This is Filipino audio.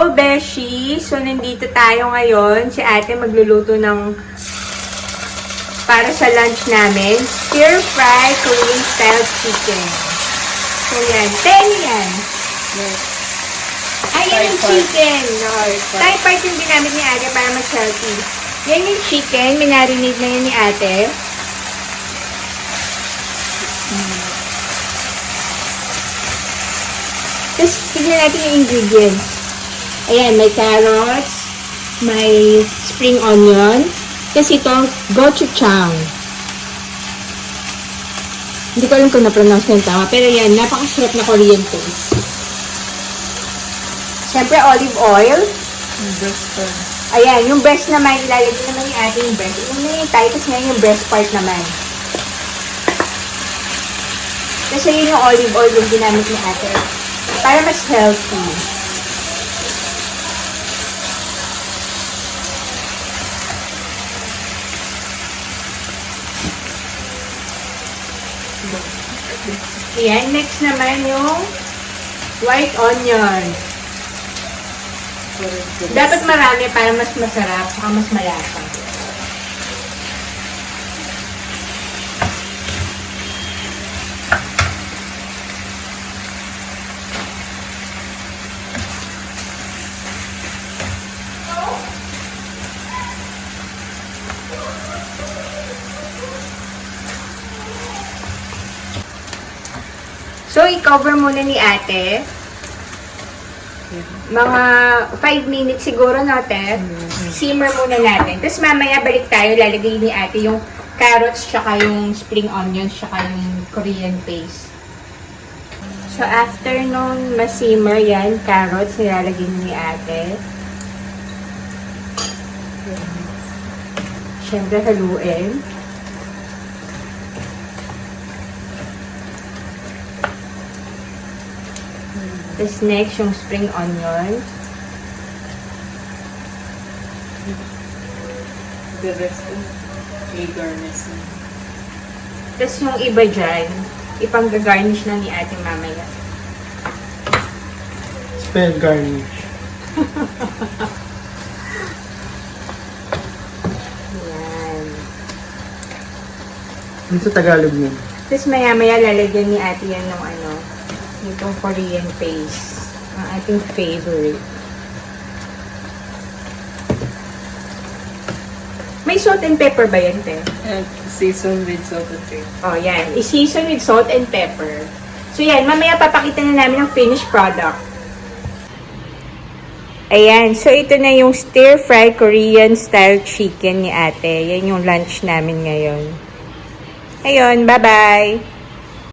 Hello, Beshi! So, nandito tayo ngayon. Si ate magluluto ng para sa lunch namin. Stir-fry Korean style chicken. So, yan. 10 yan. Yes. Ay, yan yung chicken. No. Thai part yung ginamit ni ate para mas healthy. Yan yung chicken. Minarinate na yun ni ate. Tapos, tignan natin yung ingredients. Ayan, may carrots, may spring onion, kasi ito, gochujang. Hindi ko alam kung na-pronounce na yung tama, pero yan, napakasarap na Korean taste. Siyempre, olive oil. Ayan, yung breast naman, ilalagay naman yung ating breast. Yung na yung Thai, tapos ngayon yung breast part naman. Kasi yun yung olive oil yung ginamit ni ate. Para mas healthy. Ayan, next naman yung white onion. Dapat marami para mas masarap, saka mas malasa. So, i-cover muna ni ate. Mga 5 minutes siguro natin. Simmer muna natin. Tapos mamaya balik tayo. Lalagay ni ate yung carrots, tsaka yung spring onions, tsaka yung Korean paste. So, after nung ma-simmer yan, carrots, nilalagay ni ate. Siyempre, haluin. Tapos next, yung spring onion. The rest ko, i-garnish na. Tapos yung iba dyan, ipang-garnish na ni ate mamaya. Spell garnish. Yan. Ano sa Tagalog niya? Tapos maya-maya lalagyan ni ate yan ng ano, itong Korean paste. Ang ating favorite. May salt and pepper ba yan, te? And season with salt and pepper. Oh, yan. I-season with salt and pepper. So, yan. Mamaya papakita na namin ang finished product. Ayan. So, ito na yung stir-fry Korean style chicken ni ate. Yan yung lunch namin ngayon. Ayun. Bye-bye!